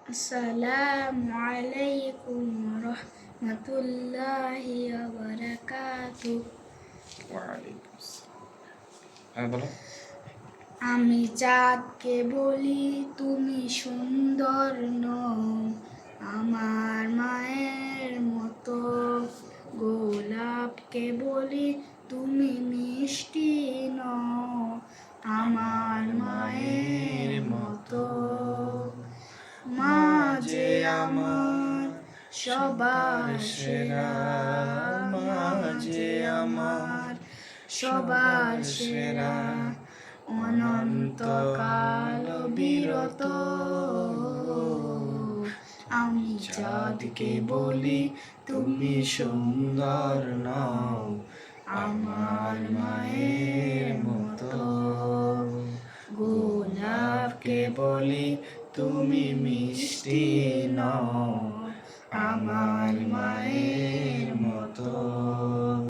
আসসালামু আলাইকুম রহমতুল্লাহি ওয়া বারাকাতুহু। ওয়ালাইকুম আসসালাম। হ্যাঁ বলো। আমি চাঁদকে বলি তুমি সুন্দর নও, আমার মায়ের মতো। গোলাপকে বলি তুমি মিষ্টি নও, আমার মায়ের মতো। মা যে আমার সবার সেরা, মা যে আমার সবার সেরা, অনন্তকাল বিরত। আমি চাঁদকে বলি তুমি সুন্দর নও, আমার মায়ের মতো। গোলাপকে বলি তুমি মিষ্টি নও, আমার মায়ের মতো।